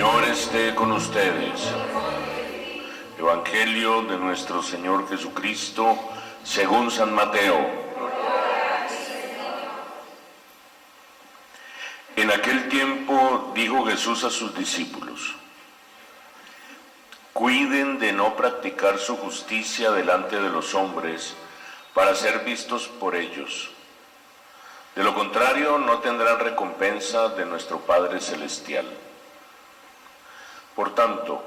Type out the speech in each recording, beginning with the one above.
Señor esté con ustedes. Evangelio de nuestro Señor Jesucristo según San Mateo. En aquel tiempo dijo Jesús a sus discípulos: cuiden de no practicar su justicia delante de los hombres para ser vistos por ellos. De lo contrario, no tendrán recompensa de nuestro Padre Celestial. Por tanto,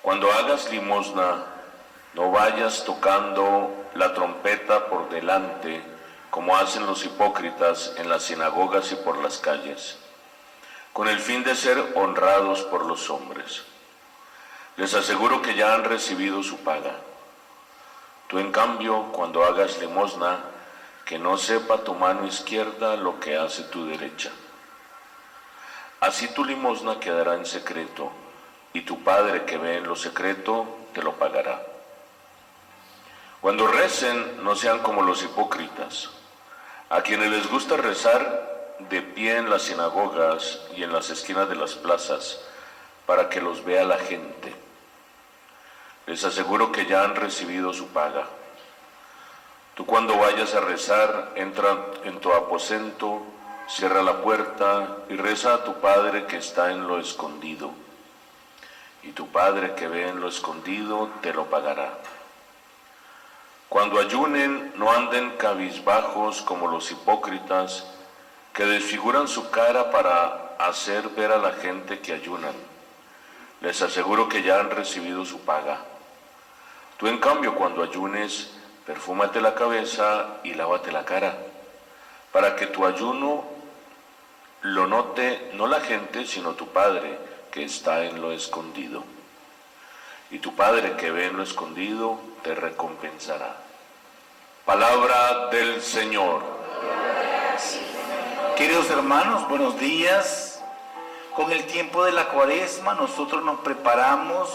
cuando hagas limosna, no vayas tocando la trompeta por delante, como hacen los hipócritas en las sinagogas y por las calles, con el fin de ser honrados por los hombres. Les aseguro que ya han recibido su paga. Tú, en cambio, cuando hagas limosna, que no sepa tu mano izquierda lo que hace tu derecha. Así tu limosna quedará en secreto, y tu Padre que ve en lo secreto te lo pagará. Cuando recen, no sean como los hipócritas, a quienes les gusta rezar de pie en las sinagogas y en las esquinas de las plazas, para que los vea la gente. Les aseguro que ya han recibido su paga. Tú, cuando vayas a rezar, entra en tu aposento, cierra la puerta y reza a tu Padre que está en lo escondido. Y tu Padre que ve en lo escondido te lo pagará. Cuando ayunen, no anden cabizbajos como los hipócritas, que desfiguran su cara para hacer ver a la gente que ayunan. Les aseguro que ya han recibido su paga. Tú, en cambio, cuando ayunes, perfúmate la cabeza y lávate la cara, para que tu ayuno lo note no la gente, sino tu Padre que está en lo escondido. Y tu Padre que ve en lo escondido te recompensará. Palabra del Señor. Queridos hermanos, buenos días. Con el tiempo de la Cuaresma nosotros nos preparamos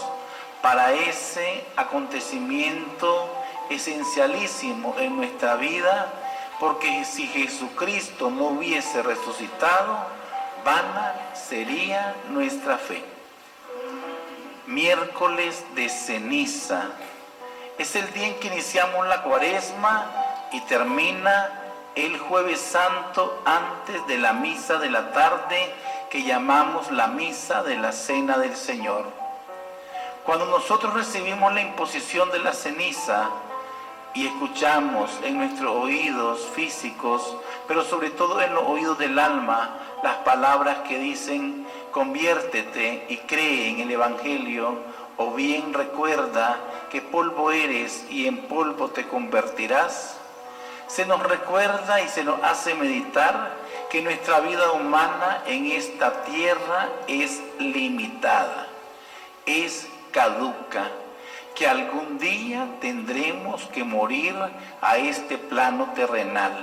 para ese acontecimiento esencialísimo en nuestra vida, porque si Jesucristo no hubiese resucitado, vana sería nuestra fe. Miércoles de ceniza es el día en que iniciamos la Cuaresma y termina el Jueves Santo antes de la misa de la tarde, que llamamos la misa de la Cena del Señor. Cuando nosotros recibimos la imposición de la ceniza y escuchamos en nuestros oídos físicos, pero sobre todo en los oídos del alma, las palabras que dicen: conviértete y cree en el Evangelio, o bien recuerda que polvo eres y en polvo te convertirás, se nos recuerda y se nos hace meditar que nuestra vida humana en esta tierra es limitada, es caduca, que algún día tendremos que morir a este plano terrenal.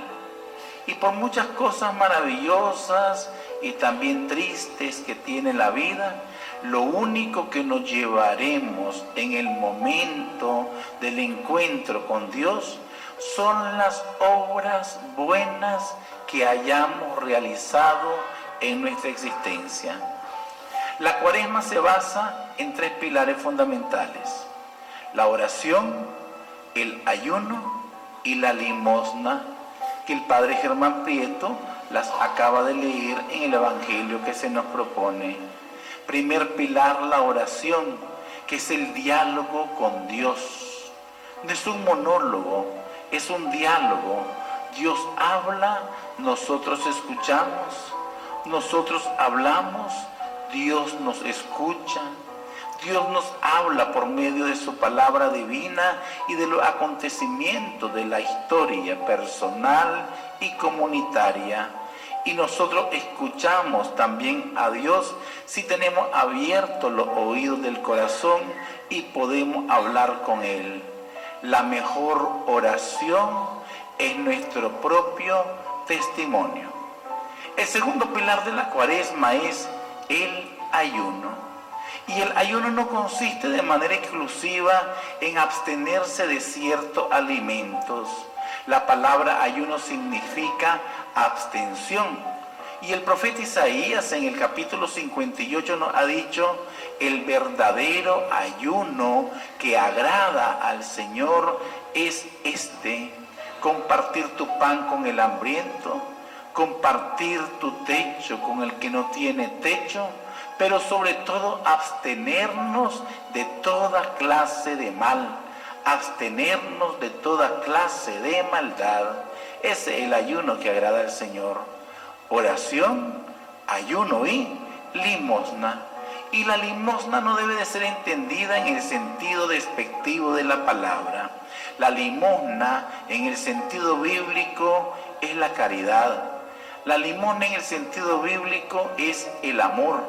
Y por muchas cosas maravillosas y también tristes que tiene la vida, lo único que nos llevaremos en el momento del encuentro con Dios son las obras buenas que hayamos realizado en nuestra existencia. La Cuaresma se basa en 3 pilares fundamentales: la oración, el ayuno y la limosna, que el Padre Germán Prieto las acaba de leer en el Evangelio que se nos propone. Primer pilar, la oración, que es el diálogo con Dios. No es un monólogo, es un diálogo. Dios habla, nosotros escuchamos, nosotros hablamos, Dios nos escucha. Dios nos habla por medio de su palabra divina y de los acontecimientos de la historia personal y comunitaria. Y nosotros escuchamos también a Dios si tenemos abiertos los oídos del corazón y podemos hablar con Él. La mejor oración es nuestro propio testimonio. El segundo pilar de la Cuaresma es el ayuno. Y el ayuno no consiste de manera exclusiva en abstenerse de ciertos alimentos. La palabra ayuno significa abstención. Y el profeta Isaías en el capítulo 58 nos ha dicho: el verdadero ayuno que agrada al Señor es este: compartir tu pan con el hambriento, compartir tu techo con el que no tiene techo, pero sobre todo abstenernos de toda clase de mal, abstenernos de toda clase de maldad. Ese es el ayuno que agrada al Señor. Oración, ayuno y limosna. Y la limosna no debe de ser entendida en el sentido despectivo de la palabra. La limosna en el sentido bíblico es la caridad. La limosna en el sentido bíblico es el amor.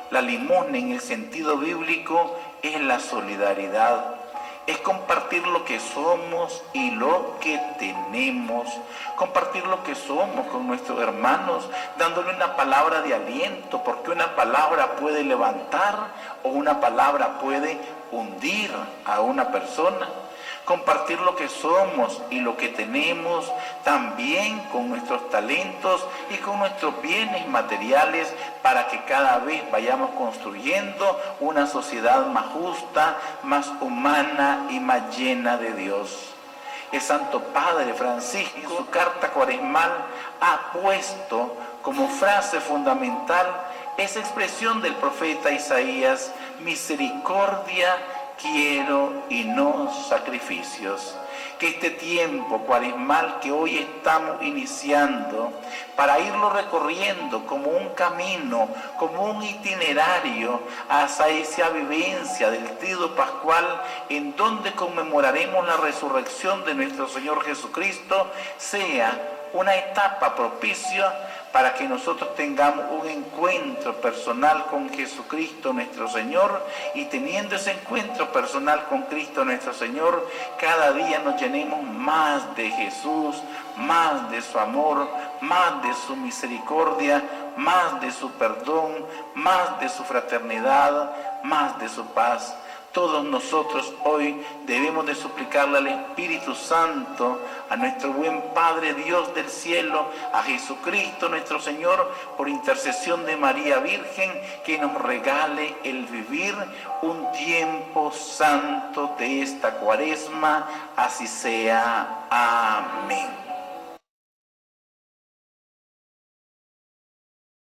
La limosna en el sentido bíblico es la solidaridad. Es compartir lo que somos y lo que tenemos. Compartir lo que somos con nuestros hermanos, dándole una palabra de aliento, porque una palabra puede levantar o una palabra puede hundir a una persona. Compartir lo que somos y lo que tenemos, también con nuestros talentos y con nuestros bienes materiales, para que cada vez vayamos construyendo una sociedad más justa, más humana y más llena de Dios. El Santo Padre Francisco, en su carta cuaresmal, ha puesto como frase fundamental esa expresión del profeta Isaías: misericordia quiero y no sacrificios. Que este tiempo cuaresmal que hoy estamos iniciando, para irlo recorriendo como un camino, como un itinerario hacia esa vivencia del Tríodo Pascual, en donde conmemoraremos la resurrección de nuestro Señor Jesucristo, sea una etapa propicia para que nosotros tengamos un encuentro personal con Jesucristo nuestro Señor, y teniendo ese encuentro personal con Cristo nuestro Señor, cada día nos llenemos más de Jesús, más de su amor, más de su misericordia, más de su perdón, más de su fraternidad, más de su paz. Todos nosotros hoy debemos de suplicarle al Espíritu Santo, a nuestro buen Padre Dios del cielo, a Jesucristo nuestro Señor, por intercesión de María Virgen, que nos regale el vivir un tiempo santo de esta cuaresma. Así sea. Amén.